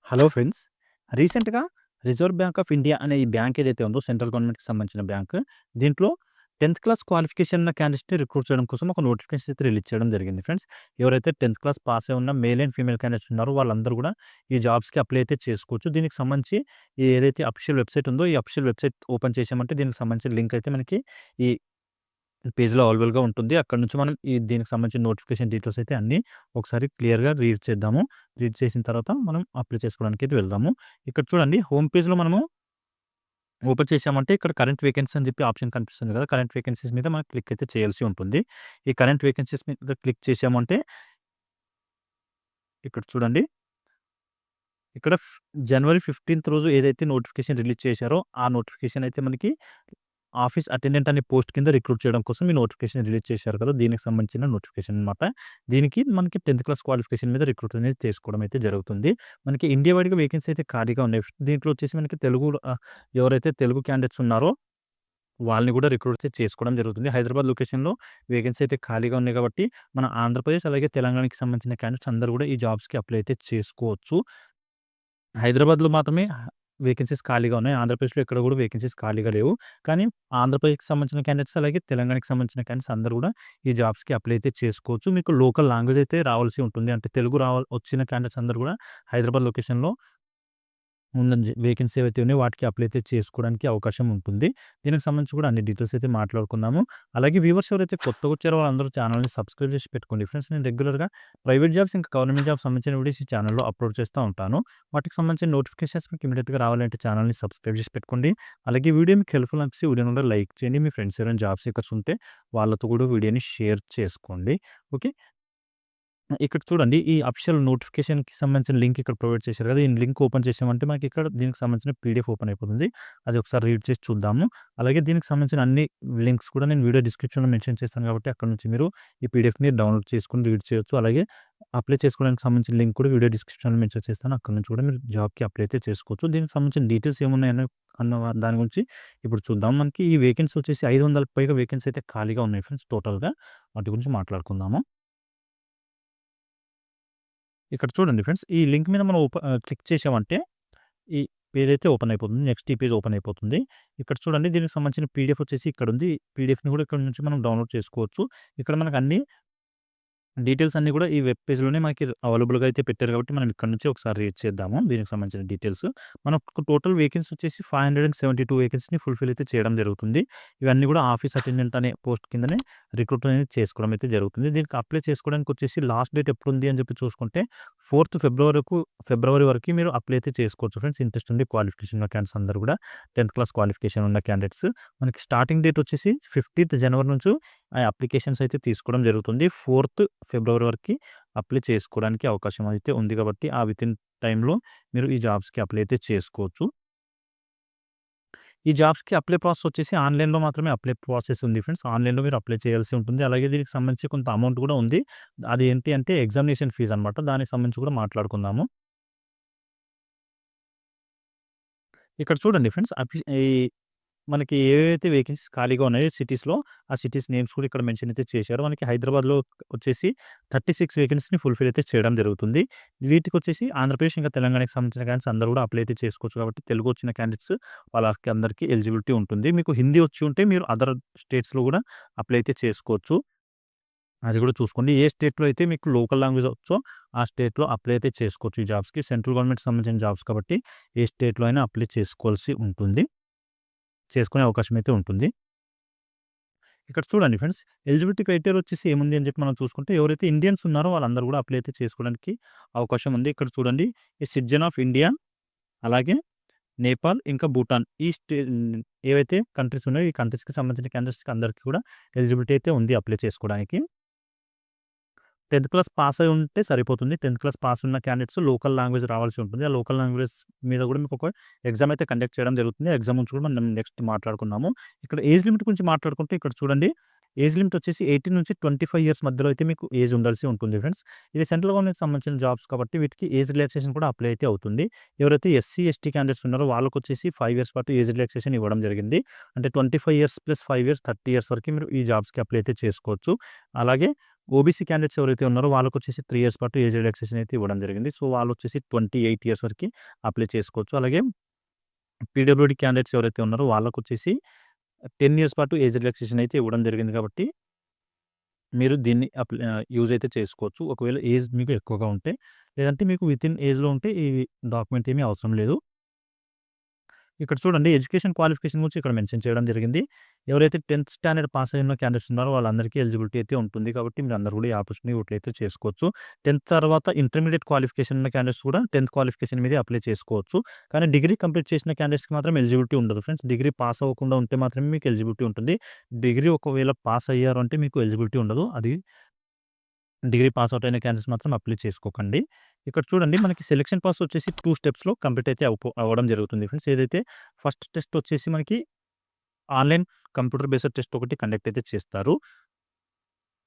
Hello friends. రీసెంట్‌గా reserve bank of India అనే ఈ బ్యాంక్ ఏదైతే ఉందో సెంట్రల్ గవర్నమెంట్‌కి సంబంధించిన బ్యాంక్. దీంట్లో 10థ్ క్లాస్ క్వాలిఫికేషన్ ఉన్న క్యాండిడేట్స్‌ని రిక్రూట్ చేయడం కోసం ఒక నోటిఫికేషన్ అయితే రిలీజ్ చేయడం జరిగింది ఫ్రెండ్స్. ఎవరైతే 10థ్ క్లాస్ పాస్ అయి ఉన్న మేల్ అండ్ ఫీమేల్ క్యాండిడేట్స్ ఉన్నారో వాళ్ళందరూ కూడా ఈ జాబ్స్‌కి అప్లై అయితే చేసుకోవచ్చు. దీనికి సంబంధించి ఏదైతే అఫీషియల్ వెబ్‌సైట్ ఉందో ఈ అఫీషియల్ వెబ్‌సైట్ ఓపెన్ చేశామంటే దీనికి సంబంధించిన లింక్ అయితే మనకి ఈ పేజ్‌లో అవైలబుల్‌గా ఉంటుంది. అక్కడి నుంచి మనం దీనికి సంబంధించిన నోటిఫికేషన్ డీటెయిల్స్ అయితే అన్నీ ఒకసారి క్లియర్‌గా రీడ్ చేద్దాము. రీడ్ చేసిన తర్వాత మనం అప్లై చేసుకోవడానికైతే వెళ్దాము. ఇక్కడ చూడండి హోమ్ పేజ్‌లో మనము ఓపెన్ చేశామంటే ఇక్కడ కరెంట్ వేకెన్సీ అని చెప్పి ఆప్షన్ కనిపిస్తుంది కదా! కరెంట్ వేకెన్సీస్ మీద మనం క్లిక్ అయితే చేయాల్సి ఉంటుంది. ఈ కరెంట్ వేకెన్సీస్ మీద క్లిక్ చేశామంటే ఇక్కడ చూడండి. ఇక్కడ జనవరి 15థ్ రోజు ఏదైతే నోటిఫికేషన్ రిలీజ్ చేశారో ఆ నోటిఫికేషన్ అయితే మనకి ఆఫీస్ అటెండెంట్ అనే పోస్ట్ కింద రిక్రూట్ చేయడం కోసం ఈ నోటిఫికేషన్ రిలీజ్ చేశారు కదా! దీనికి సంబంధించిన నోటిఫికేషన్ అనమాట. దీనికి మనకి 10థ్ క్లాస్ క్వాలిఫికేషన్ మీద రిక్రూట్ అనేది చేసుకోవడం అయితే జరుగుతుంది. మనకి ఇండియా వైడ్‌గా వేకెన్సీ అయితే ఖాళీగా ఉన్నాయి. దీంట్లో వచ్చేసి మనకి ఎవరైతే తెలుగు క్యాండిడేట్స్ ఉన్నారో వాళ్ళని కూడా రిక్రూట్ అయితే చేసుకోవడం జరుగుతుంది. హైదరాబాద్ లొకేషన్‌లో వేకెన్సీ అయితే ఖాళీగా ఉన్నాయి కాబట్టి మన ఆంధ్రప్రదేశ్ అలాగే తెలంగాణకి సంబంధించిన క్యాండిడేట్స్ అందరూ కూడా ఈ జాబ్స్‌కి అప్లై అయితే చేసుకోవచ్చు. హైదరాబాద్‌లో మాత్రమే వేకెన్సీస్ ఖాళీగా ఉన్నాయి. ఆంధ్రప్రదేశ్‌లో ఎక్కడ కూడా వేకెన్సీస్ ఖాళీగా లేవు. కానీ ఆంధ్రప్రదేశ్‌కి సంబంధించిన క్యాండిడేట్స్ అలాగే తెలంగాణకి సంబంధించిన క్యాండిడేట్స్ అందరూ కూడా ఈ జాబ్స్‌కి అప్లై అయితే చేసుకోవచ్చు. మీకు లోకల్ లాంగ్వేజ్ అయితే రావాల్సి ఉంటుంది. అంటే తెలుగు వచ్చిన క్యాండిడేట్స్ అందరూ కూడా హైదరాబాద్ లొకేషన్‌లో ఉన్న వేకెన్సీ ఏవైతే ఉన్నాయో వాటికి అప్లై అయితే చేసుకోవడానికి అవకాశం ఉంటుంది. దీనికి సంబంధించి కూడా అన్ని డీటెయిల్స్ అయితే మాట్లాడుకుందాము. అలాగే వ్యూవర్స్ ఎవరైతే కొత్తగా వచ్చారో వాళ్ళందరూ ఛానెల్‌ని సబ్స్క్రైబ్ చేసి పెట్టుకోండి ఫ్రెండ్స్. నేను రెగ్యులర్‌గా ప్రైవేట్ జాబ్స్ ఇంకా గవర్నమెంట్ జాబ్స్ సంబంధించిన వీడియోస్ ఈ ఛానెల్‌లో అప్లోడ్ చేస్తూ ఉంటాను. వాటికి సంబంధించిన నోటిఫికేషన్స్ మీకు ఇమ్మీడియేట్‌గా రావాలంటే ఛానెల్‌ని సబ్స్క్రైబ్ చేసి పెట్టుకోండి. అలాగే వీడియో మీకు హెల్ప్‌ఫుల్ అనిపిస్తే వీడియోని కూడా లైక్ చేయండి. మీ ఫ్రెండ్స్ ఎవరైనా జాబ్ సీకర్స్ ఉంటే వాళ్ళతో కూడా వీడియోని షేర్ చేసుకోండి. ఓకే. ఇక్కడ చూడండి ఈ అఫీషియల్ నోటిఫికేషన్‌కి సంబంధించిన లింక్ ఇక్కడ ప్రొవైడ్ చేశారు కదా! ఈ లింక్ ఓపెన్ చేసామంటే మనకి ఇక్కడ దీనికి సంబంధించిన పీడీఎఫ్ ఓపెన్ అయిపోతుంది. అది ఒకసారి రీడ్ చేసి చూద్దాము. అలాగే దీనికి సంబంధించిన అన్ని లింక్స్ కూడా నేను వీడియో డిస్క్రిప్షన్‌లో మెన్షన్ చేస్తాను కాబట్టి అక్కడి నుంచి మీరు ఈ పీడీఎఫ్‌ని డౌన్‌లోడ్ చేసుకొని రీడ్ చేయొచ్చు. అలాగే అప్లై చేసుకోవడానికి సంబంధించిన లింక్ కూడా వీడియో డిస్క్రిప్షన్‌లో మెన్షన్ చేస్తాను. అక్కడి నుంచి కూడా మీరు జాబ్‌కి అప్లై అయితే చేసుకోవచ్చు. దీనికి సంబంధించిన డీటెయిల్స్ ఏమున్నాయని దాని గురించి ఇప్పుడు చూద్దాం. మనకి ఈ వేకెన్సీ వచ్చేసి 500కి పైగా వేకెన్సీ అయితే ఖాళీగా ఉన్నాయి ఫ్రెండ్స్ టోటల్‌గా. వాటి గురించి మాట్లాడుకుందాము. ఇక్కడ చూడండి ఫ్రెండ్స్. ఈ లింక్ మీద మనం క్లిక్ చేసామంటే ఈ పేజ్ అయితే ఓపెన్ అయిపోతుంది. నెక్స్ట్ ఈ పేజ్ ఓపెన్ అయిపోతుంది. ఇక్కడ చూడండి దీనికి సంబంధించిన పీడీఎఫ్ వచ్చేసి ఇక్కడుంది. పీడీఎఫ్‌ని కూడా ఇక్కడ నుంచి మనం డౌన్‌లోడ్ చేసుకోవచ్చు. ఇక్కడ మనకు అన్ని డీటెయిల్స్ అన్నీ కూడా ఈ వెబ్ పేజ్‌లోనే మనకి అవైలబుల్‌గా అయితే పెట్టారు కాబట్టి మనం ఇక్కడ నుంచి ఒకసారి రీడ్ చేద్దాము. దీనికి సంబంధించిన డీటెయిల్స్. మనకు టోటల్ వేకెన్సీ వచ్చేసి 572 వేకెన్సీని ఫుల్‌ఫిల్ అయితే చేయడం జరుగుతుంది. ఇవన్నీ కూడా ఆఫీస్ అటెండెంట్ అనే పోస్ట్ కిందనే రిక్రూట్ అనేది చేసుకోవడం అయితే జరుగుతుంది. దీనికి అప్లై చేసుకోవడానికి వచ్చేసి లాస్ట్ డేట్ ఎప్పుడుంది అని చెప్పి చూసుకుంటే 4థ్ ఫిబ్రవరి వరకు మీరు అప్లై అయితే చేసుకోవచ్చు ఫ్రెండ్స్. ఇంట్రెస్ట్ ఉండి క్వాలిఫికేషన్ ఉన్న క్యాండిడేట్స్ అందరూ కూడా 10థ్ క్లాస్ క్వాలిఫికేషన్ ఉన్న క్యాండిడేట్స్. మనకి స్టార్టింగ్ డేట్ వచ్చేసి 15థ్ జనవరి నుంచి ఆ అప్లికేషన్స్ అయితే తీసుకోవడం జరుగుతుంది. 4థ్ ఫిబ్రవరి వరకి అప్లై చేసుకోవడానికి అవకాశం అయితే ఉంది కాబట్టి ఆ వితిన్ టైమ్‌లో మీరు ఈ జాబ్స్‌కి అప్లై అయితే చేసుకోవచ్చు. ఈ జాబ్స్‌కి అప్లై ప్రాసెస్ వచ్చేసి ఆన్‌లైన్‌లో మాత్రమే అప్లై ప్రాసెస్ ఉంది ఫ్రెండ్స్. ఆన్‌లైన్‌లో మీరు అప్లై చేయాల్సి ఉంటుంది. అలాగే దీనికి సంబంధించి కొంత అమౌంట్ కూడా ఉంది. అది ఏంటి అంటే ఎగ్జామినేషన్ ఫీజ్ అనమాట. దానికి సంబంధించి కూడా మాట్లాడుకుందాము. ఇక్కడ చూడండి ఫ్రెండ్స్ ఈ మనకి ఏవైతే వేకెన్సీస్ ఖాళీగా ఉన్నాయో సిటీస్‌లో, ఆ సిటీస్ నేమ్స్ కూడా ఇక్కడ మెన్షన్ అయితే చేశారు. మనకి హైదరాబాద్‌లో వచ్చేసి 36 వేకెన్సీని ఫుల్‌ఫిల్ అయితే చేయడం జరుగుతుంది. వీటికొచ్చేసి ఆంధ్రప్రదేశ్ ఇంకా తెలంగాణకి సంబంధించిన క్యాండిడేట్స్ అందరూ కూడా అప్లై అయితే చేసుకోవచ్చు కాబట్టి తెలుగు వచ్చిన క్యాండిడేట్స్ వాళ్ళకి అందరికీ ఎలిజిబిలిటీ ఉంటుంది. మీకు హిందీ వచ్చి ఉంటే మీరు అదర్ స్టేట్స్‌లో కూడా అప్లై అయితే చేసుకోవచ్చు. అది కూడా చూసుకోండి. ఏ స్టేట్‌లో అయితే మీకు లోకల్ లాంగ్వేజ్ వచ్చో ఆ స్టేట్‌లో అప్లై అయితే చేసుకోవచ్చు ఈ జాబ్స్‌కి. సెంట్రల్ గవర్నమెంట్‌కి సంబంధించిన జాబ్స్ కాబట్టి ఏ స్టేట్‌లో అయినా అప్లై చేసుకోవాల్సి ఉంటుంది. చేసుకునే అవకాశం అయితే ఉంటుంది. ఇక్కడ చూడండి ఫ్రెండ్స్. ఎలిజిబిలిటీ క్రైటీరియా వచ్చేసి ఏముంది అని చెప్పి మనం చూసుకుంటే ఎవరైతే ఇండియన్స్ ఉన్నారో వాళ్ళందరూ కూడా అప్లై అయితే చేసుకోవడానికి అవకాశం ఉంది. ఇక్కడ చూడండి ఈ సిటిజన్ ఆఫ్ ఇండియా, అలాగే నేపాల్, ఇంకా భూటాన్ ఏవైతే కంట్రీస్ ఉన్నాయో ఈ కంట్రీస్‌కి సంబంధించిన క్యాండిడేట్స్‌కి అందరికీ కూడా ఎలిజిబిలిటీ అయితే ఉంది అప్లై చేసుకోవడానికి. 10థ్ క్లాస్ పాస్ అయి ఉంటే సరిపోతుంది. 10థ్ క్లాస్ పాస్ ఉన్న క్యాండిడేట్స్ లోకల్ లాంగ్వేజ్ రావాల్సి ఉంటుంది. ఆ లోకల్ లాంగ్వేజ్ మీద కూడా మీకు ఒక ఎగ్జామ్ అయితే కండక్ట్ చేయడం జరుగుతుంది. ఆ ఎగ్జామ్ గురించి కూడా మనం నెక్స్ట్ మాట్లాడుకుందాము. ఇక్కడ ఏజ్ లిమిట్ గురించి మాట్లాడుకుంటే ఇక్కడ చూడండి ఏజ్ లిమిట్ వచ్చేసి 18-25 ఇయర్స్ మధ్యలో అయితే మీకు ఏజ్ ఉండాల్సి ఉంటుంది ఫ్రెండ్స్. ఇది సెంట్రల్ గవర్నమెంట్‌కి సంబంధించిన జాబ్స్ కాబట్టి వీటికి ఏజ్ రిలాక్సేషన్ కూడా అప్లై అయితే అవుతుంది. ఎవరైతే ఎస్సీ, ఎస్టీ క్యాండిడేట్స్ ఉన్నారో వాళ్ళకొచ్చేసి 5 ఇయర్స్ పాటు ఏజ్ రిలాక్సేషన్ ఇవ్వడం జరిగింది. అంటే 25 ఇయర్స్ ప్లస్ 5 ఇయర్స్ 30 ఇయర్స్ వరకు మీరు ఈ జాబ్స్‌కి అప్లై అయితే చేసుకోవచ్చు. అలాగే ఓబీసీ క్యాండిడేట్స్ ఎవరైతే ఉన్నారో వాళ్ళకొచ్చేసి 3 ఇయర్స్ పాటు ఏజ్ రిలాక్సేషన్ అయితే ఇవ్వడం జరిగింది. సో, వాళ్ళొచ్చేసి 28 ఇయర్స్ వరకి అప్లై చేసుకోవచ్చు. అలాగే పీడబ్ల్యూడీ క్యాండిడేట్స్ ఎవరైతే ఉన్నారో వాళ్ళకొచ్చేసి 10 ఇయర్స్ పాటు ఏజ్ రిలాక్సేషన్ అయితే ఇవ్వడం జరిగింది కాబట్టి మీరు దీన్ని యూజ్ అయితే చేసుకోవచ్చు. ఒకవేళ ఏజ్ మీకు ఎక్కువగా ఉంటే. లేదంటే మీకు వితిన్ ఏజ్‌లో ఉంటే ఈ డాక్యుమెంట్ ఏమీ అవసరం లేదు. ఇక్కడ చూడండి ఎడ్యుకేషన్ క్వాలిఫికేషన్ గురించి ఇక్కడ మెన్షన్ చేయడం జరిగింది. ఎవరైతే 10థ్ స్టాండర్డ్ పాస్ అయిన క్యాండిడేట్స్ ఉన్నారో వాళ్ళందరికీ ఎలిజిబిలిటీ అయితే ఉంటుంది. కాబట్టి మీరందరూ కూడా ఈ ఆపర్చునిటీ యూటిలైజ్ అయితే చేసుకోవచ్చు. 10థ్ తర్వాత ఇంటర్మీడియేట్ క్వాలిఫికేషన్ ఉన్న క్యాండిడేట్స్ కూడా 10థ్ క్వాలిఫికేషన్ మీదే అప్లై చేసుకోవచ్చు. కానీ డిగ్రీ కంప్లీట్ చేసిన క్యాండిడేట్స్‌కి మాత్రం ఎలిజిబిలిటీ ఉండదు ఫ్రెండ్స్. డిగ్రీ పాస్ అవ్వకుండా ఉంటే మాత్రమే మీకు ఎలిజిబిలిటీ ఉంటుంది. డిగ్రీ ఒకవేళ పాస్ అయ్యారు అంటే మీకు ఎలిజిబిలిటీ ఉండదు. అది డిగ్రీ పాస్ ఔట్ అయిన క్యాండిడేట్స్ మాత్రం అప్లై చేసుకోకండి. ఇక్కడ చూడండి మనకి సెలక్షన్ ప్రాసెస్ వచ్చేసి 2 స్టెప్స్‌లో కంప్లీట్ అయితే అవ్వడం జరుగుతుంది ఫ్రెండ్స్. ఏదైతే ఫస్ట్ టెస్ట్ వచ్చేసి మనకి ఆన్‌లైన్ కంప్యూటర్ బేస్డ్ టెస్ట్ ఒకటి కండక్ట్ అయితే చేస్తారు.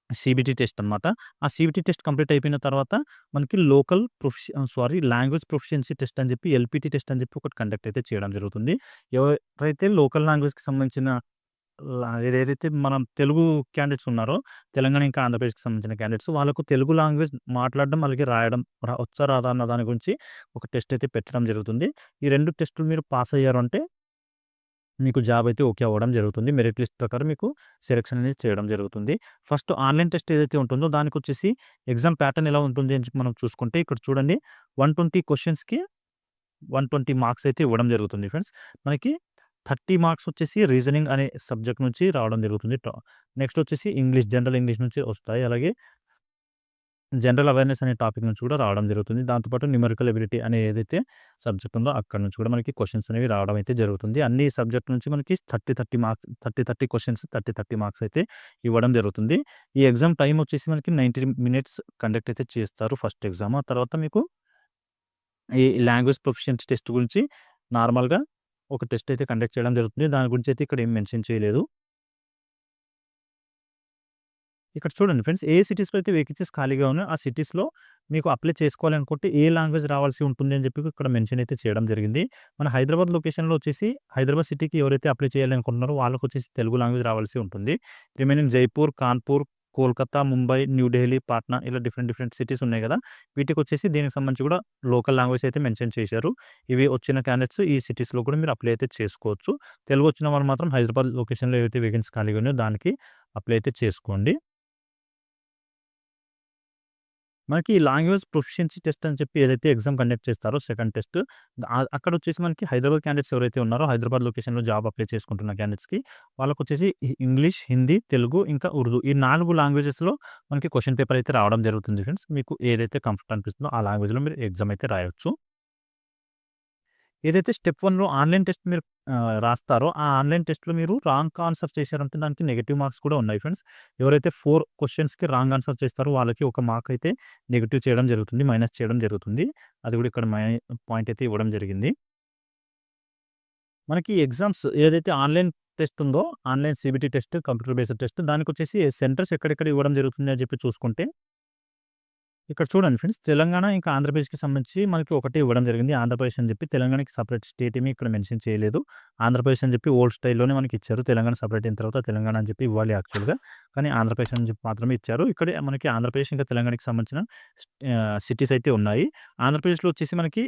సీబీటీ టెస్ట్ అనమాట. ఆ సీబీటీ టెస్ట్ కంప్లీట్ అయిపోయిన తర్వాత మనకి లాంగ్వేజ్ ప్రొఫిషియన్సీ టెస్ట్ అని చెప్పి ఎల్‌పీటీ టెస్ట్ అని చెప్పి ఒకటి కండక్ట్ అయితే చేయడం జరుగుతుంది. ఎవరైతే లోకల్ లాంగ్వేజ్‌కి సంబంధించిన ఏదైతే మనం తెలుగు క్యాండిడేట్స్ ఉన్నారో, తెలంగాణ ఇంకా ఆంధ్రప్రదేశ్‌కి సంబంధించిన క్యాండిడేట్స్ వాళ్ళకు తెలుగు లాంగ్వేజ్ మాట్లాడడం, అలాగే రాయడం వచ్చా రాదా అన్న దాని గురించి ఒక టెస్ట్ అయితే పెట్టడం జరుగుతుంది. ఈ 2 టెస్టులు మీరు పాస్ అయ్యారు అంటే మీకు జాబ్ అయితే ఓకే అవ్వడం జరుగుతుంది. మెరిట్ లిస్ట్ ప్రకారం మీకు సెలక్షన్ అనేది చేయడం జరుగుతుంది. ఫస్ట్ ఆన్‌లైన్ టెస్ట్ ఏదైతే ఉంటుందో దానికొచ్చేసి ఎగ్జామ్ ప్యాటర్న్ ఎలా ఉంటుంది అని చెప్పి మనం చూసుకుంటే ఇక్కడ చూడండి 120 క్వెషన్స్‌కి 120 మార్క్స్ అయితే ఇవ్వడం జరుగుతుంది ఫ్రెండ్స్. మనకి 30 మార్క్స్ వచ్చేసి రీజనింగ్ అనే సబ్జెక్ట్ నుంచి రావడం జరుగుతుంది. నెక్స్ట్ వచ్చేసి జనరల్ ఇంగ్లీష్ నుంచి వస్తాయి. అలాగే జనరల్ అవేర్‌నెస్ అనే టాపిక్ నుంచి కూడా రావడం జరుగుతుంది. దాంతో పాటు న్యూమరికల్ ఎబిలిటీ అనే ఏదైతే సబ్జెక్ట్ ఉందో అక్కడి నుంచి కూడా మనకి క్వెషన్స్ అనేవి రావడం అయితే జరుగుతుంది. అన్ని సబ్జెక్ట్ నుంచి మనకి 30 మార్క్స్ 30 క్వెషన్స్ 30 మార్క్స్ అయితే ఇవ్వడం జరుగుతుంది. ఈ ఎగ్జామ్ టైమ్ వచ్చేసి మనకి 90 మినిట్స్ కండక్ట్ అయితే చేస్తారు ఫస్ట్ ఎగ్జామ్. ఆ తర్వాత మీకు ఈ లాంగ్వేజ్ ప్రొఫిషియన్సీ టెస్ట్ గురించి నార్మల్‌గా ఒక టెస్ట్ అయితే కండక్ట్ చేయడం జరుగుతుంది. దాని గురించి అయితే ఇక్కడ ఏం మెన్షన్ చేయలేదు. ఇక్కడ చూడండి ఫ్రెండ్స్ ఏ సిటీస్‌లో అయితే వేకెన్సీస్ ఖాళీగా ఉన్నాయో ఆ సిటీస్‌లో మీకు అప్లై చేసుకోవాలనుకుంటే ఏ లాంగ్వేజ్ రావాల్సి ఉంటుంది అని చెప్పి ఇక్కడ మెన్షన్ అయితే చేయడం జరిగింది. మన హైదరాబాద్ లొకేషన్‌లో వచ్చేసి హైదరాబాద్ సిటీకి ఎవరైతే అప్లై చేయాలనుకుంటున్నారో వాళ్ళకొచ్చేసి తెలుగు లాంగ్వేజ్ రావాల్సి ఉంటుంది. రిమైనింగ్ జైపూర్, కాన్పూర్, కోల్కతా, ముంబై, న్యూ ఢిల్లీ, పాట్నా ఇలా డిఫరెంట్ డిఫరెంట్ సిటీస్ ఉన్నాయి కదా! వీటికొచ్చేసి దీనికి సంబంధించి కూడా లోకల్ లాంగ్వేజ్ అయితే మెన్షన్ చేశారు. ఇవి వచ్చిన క్యాండిడేట్స్ ఈ సిటీస్‌లో కూడా మీరు అప్లై అయితే చేసుకోవచ్చు. తెలుగు వచ్చిన వాళ్ళు మాత్రం హైదరాబాద్ లొకేషన్‌లో ఏవైతే వేకెన్సీ ఖాళీగా ఉన్నాయో దానికి అప్లై అయితే చేసుకోండి. మనకి లాంగ్వేజ్ ప్రొఫిషియన్సీ టెస్ట్ అని చెప్పి ఏదైతే ఎగ్జామ్ కండక్ట్ చేస్తారో సెకండ్ టెస్ట్ అక్కడొచ్చేసి మనకి హైదరాబాద్ క్యాండిడేట్స్ ఎవరైతే ఉన్నారో హైదరాబాద్ లొకేషన్‌లో జాబ్ అప్లై చేసుకుంటున్న క్యాండిడేట్స్‌కి వాళ్ళకొచ్చేసి ఇంగ్లీష్, హిందీ, తెలుగు ఇంకా ఉర్దూ ఈ 4 లాంగ్వేజెస్‌లో మనకి క్వెషన్ పేపర్ అయితే రావడం జరుగుతుంది ఫ్రెండ్స్. మీకు ఏదైతే కంఫర్ట్ అనిపిస్తుందో ఆ లాంగ్వేజ్‌లో మీరు ఎగ్జామ్ అయితే రాయొచ్చు. ఏదైతే స్టెప్ 1లో ఆన్‌లైన్ టెస్ట్ మీరు రాస్తారో, ఆ ఆన్‌లైన్ టెస్ట్‌లో మీరు రాంగ్ ఆన్సర్ చేశారంటే దానికి నెగెటివ్ మార్క్స్ కూడా ఉన్నాయి ఫ్రెండ్స్. ఎవరైతే 4 క్వెషన్స్‌కి రాంగ్ ఆన్సర్ చేస్తారో వాళ్ళకి ఒక మార్క్ అయితే నెగెటివ్ చేయడం జరుగుతుంది. మైనస్ చేయడం జరుగుతుంది. అది కూడా ఇక్కడ పాయింట్ అయితే ఇవ్వడం జరిగింది. మనకి ఎగ్జామ్స్ ఏదైతే ఆన్‌లైన్ టెస్ట్ ఉందో, online CBT test, computer based test దానికొచ్చేసి సెంటర్స్ ఎక్కడెక్కడ ఇవ్వడం జరుగుతుంది అని చెప్పి చూసుకుంటే ఇక్కడ చూడండి ఫ్రెండ్స్. తెలంగాణ ఇంకా ఆంధ్రప్రదేశ్‌కి సంబంధించి మనకి ఒకటే ఇవ్వడం జరిగింది. ఆంధ్రప్రదేశ్ అని చెప్పి తెలంగాణకి సెపరేట్ స్టేట్ ఏమి ఇక్కడ మెన్షన్ చేయలేదు. ఆంధ్రప్రదేశ్ అని చెప్పి ఓల్డ్ స్టైల్‌లోనే మనకి ఇచ్చారు. తెలంగాణ సెపరేట్ అయిన తర్వాత తెలంగాణ అని చెప్పి ఇవ్వాలి యాక్చువల్‌గా. కానీ ఆంధ్రప్రదేశ్ అని చెప్పి మాత్రమే ఇచ్చారు. ఇక్కడే మనకి ఆంధ్రప్రదేశ్ ఇంకా తెలంగాణకి సంబంధించిన సిటీస్ అయితే ఉన్నాయి. ఆంధ్రప్రదేశ్‌లో వచ్చేసి మనకి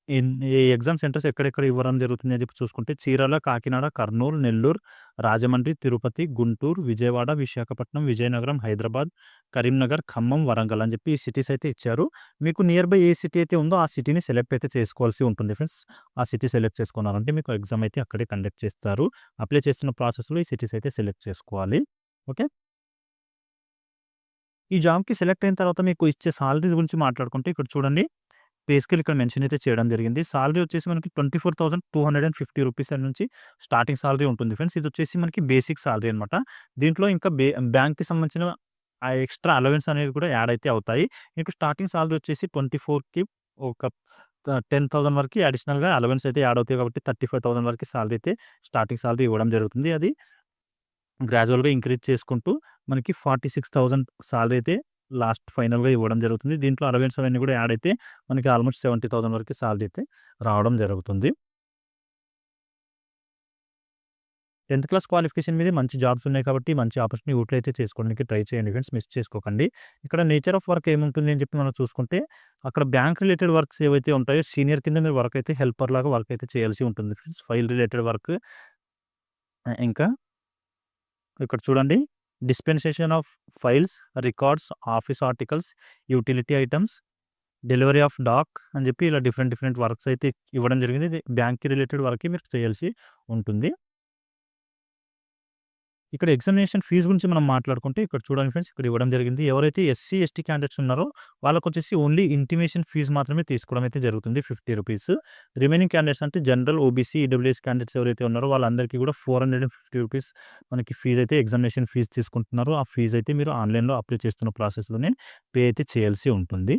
ఈ ఎగ్జామ్ సెంటర్స్ ఎక్కడెక్కడ ఇవ్వడం జరుగుతుంది అని చెప్పి చూసుకుంటే చీరాల, కాకినాడ, కర్నూలు, నెల్లూరు, రాజమండ్రి, తిరుపతి, గుంటూరు, విజయవాడ, విశాఖపట్నం, విజయనగరం, హైదరాబాద్, కరీంనగర్, ఖమ్మం, వరంగల్ అని చెప్పి ఈ సిటీస్ అయితే ఇచ్చారు. మీకు నియర్ బై ఏ సిటీ అయితే ఉందో ఆ సిటీని సెలెక్ట్ అయితే చేసుకోవాల్సి ఉంటుంది ఫ్రెండ్స్. ఆ సిటీ సెలెక్ట్ చేసుకున్నారంటే మీకు ఎగ్జామ్ అయితే అక్కడే కండక్ట్ చేస్తారు. అప్లై చేస్తున్న ప్రాసెస్‌లో ఈ సిటీస్ అయితే సెలెక్ట్ చేసుకోవాలి. ఓకే. ఈ జాబ్‌కి సెలెక్ట్ అయిన తర్వాత మీకు ఇచ్చే సాలరీ గురించి మాట్లాడుకుంటే ఇక్కడ చూడండి పే స్కేల్ ఇక్కడ మెన్షన్ అయితే చేయడం జరిగింది. సాలరీ వచ్చేసి మనకి 24,250 రూపీస్ నుంచి స్టార్టింగ్ సాలరీ ఉంటుంది ఫ్రెండ్స్. ఇదొచ్చేసి మనకి బేసిక్ సాలరీ అనమాట. దీంట్లో ఇంకా బ్యాంక్‌కి సంబంధించిన ఆ ఎక్స్‌ట్రా అలవెన్స్ అనేవి కూడా యాడ్ అయితే అవుతాయి. మీకు స్టార్టింగ్ సాలరీ వచ్చేసి 24కి ఒక 10,000 వరకి అడిషనల్‌గా అలవెన్స్ అయితే యాడ్ అవుతాయి కాబట్టి 35,000 వరకి సాలరీ అయితే స్టార్టింగ్ సాలరీ ఇవ్వడం జరుగుతుంది. అది గ్రాడ్యువల్‌గా ఇంక్రీజ్ చేసుకుంటూ మనకి 46,000 సాలరీ అయితే లాస్ట్ ఫైనల్‌గా ఇవ్వడం జరుగుతుంది. దీంట్లో అలవెన్స్ అవన్నీ కూడా యాడ్ అయితే మనకి ఆల్మోస్ట్ 70,000 వరకు సాలరీ అయితే రావడం జరుగుతుంది. 10థ్ క్లాస్ క్వాలిఫికేషన్ మీదే మంచి జాబ్స్ ఉన్నాయి కాబట్టి మంచి ఆపర్చునిటీ యూటిలైజ్ అయితే చేసుకోవడానికి ట్రై చేయండి ఫ్రెండ్స్. మిస్ చేసుకోకండి. ఇక్కడ నేచర్ ఆఫ్ వర్క్ ఏముంటుంది అని చెప్పి మనం చూసుకుంటే అక్కడ బ్యాంక్ రిలేటెడ్ వర్క్స్ ఏవైతే ఉంటాయో సీనియర్ కింద మీరు వర్క్ అయితే హెల్పర్ లాగా వర్క్ అయితే చేయాల్సి ఉంటుంది ఫ్రెండ్స్. ఫైల్ రిలేటెడ్ వర్క్ ఇంకా ఇక్కడ చూడండి dispensation of files, records, office articles, utility items, delivery of dak అని చెప్పి ఇలా డిఫరెంట్ డిఫరెంట్ వర్క్స్ అయితే ఇవ్వడం జరిగింది. ఇది బ్యాంక్‌కి రిలేటెడ్ వర్కే మీరు చేయాల్సి ఉంటుంది. ఇక్కడ ఎగ్జామినేషన్ ఫీజ్ గురించి మనం మాట్లాడుకుంటే ఇక్కడ చూడండి ఫ్రెండ్స్ ఇక్కడ ఇవ్వడం జరిగింది. ఎవరైతే ఎస్సీ, ఎస్టీ క్యాండిడేట్స్ ఉన్నారో వాళ్ళకొచ్చేసి ఓన్లీ ఇంటిమేషన్ ఫీజ్ మాత్రమే తీసుకోవడం అయితే జరుగుతుంది ₹50. రిమైనింగ్ క్యాండిడేట్స్ అంటే జనరల్, ఓబీసీ, ఈడబ్ల్యూఎస్ క్యాండిడేట్స్ ఎవరైతే ఉన్నారో వాళ్ళందరికీ కూడా ₹450 మనకి ఫీజ్ అయితే ఎగ్జామినేషన్ ఫీజ్ తీసుకుంటున్నారు. ఆ ఫీజ్ అయితే మీరు ఆన్‌లైన్‌లో అప్లై చేస్తున్న ప్రాసెస్‌లోనే పే అయితే చేయాల్సి ఉంటుంది.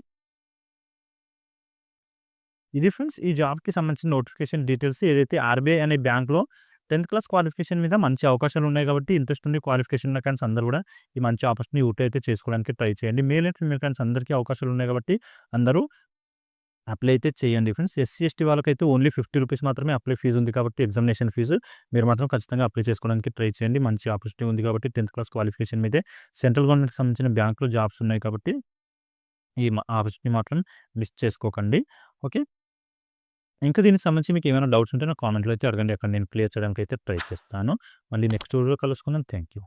ఇది ఫ్రెండ్స్ ఈ జాబ్‌కి సంబంధించిన నోటిఫికేషన్ డీటెయిల్స్. ఏదైతే ఆర్‌బీఐ అనే బ్యాంక్‌లో 10థ్ క్లాస్ క్వాలిఫికేషన్ మీద మంచి అవకాశాలు ఉన్నాయి కాబట్టి ఇంట్రెస్ట్ ఉండి క్వాలిఫికేషన్ ఉన్న క్యాండిడేట్స్ అందరూ కూడా ఈ మంచి ఆపర్చునిటీ యూటిలైజ్ అయితే చేసుకోవడానికి ట్రై చేయండి. మేల్ అండ్ ఫీమేల్ క్యాండిడేట్స్ అందరికీ అవకాశాలు ఉన్నాయి కాబట్టి అందరూ అప్లై అయితే చేయండి ఫ్రెండ్స్. ఎస్సీ, ఎస్టీ వాళ్ళకైతే ఓన్లీ ₹50 మాత్రమే అప్లై ఫీజ్ ఉంది కాబట్టి ఎగ్జామినేషన్ ఫీజు మీరు మాత్రం ఖచ్చితంగా అప్లై చేసుకోవడానికి ట్రై చేయండి. మంచి ఆపర్చునిటీ ఉంది కాబట్టి 10థ్ క్లాస్ క్వాలిఫికేషన్ మీదే సెంట్రల్ గవర్నమెంట్‌కి సంబంధించిన బ్యాంక్‌లో జాబ్స్ ఉన్నాయి కాబట్టి ఈ ఆపర్చునిటీ మాత్రం మిస్ చేసుకోకండి. ఓకే. ఇంకా దీనికి సంబంధించి మీకు ఏమైనా డౌట్స్ ఉంటే నాకు కామెంట్‌లో అయితే అడగండి. అక్కడ నేను క్లియర్ చేయడానికి అయితే ట్రై చేస్తాను. మళ్ళీ నెక్స్ట్ వీడియోలో కలుసుకుందాం. Thank you.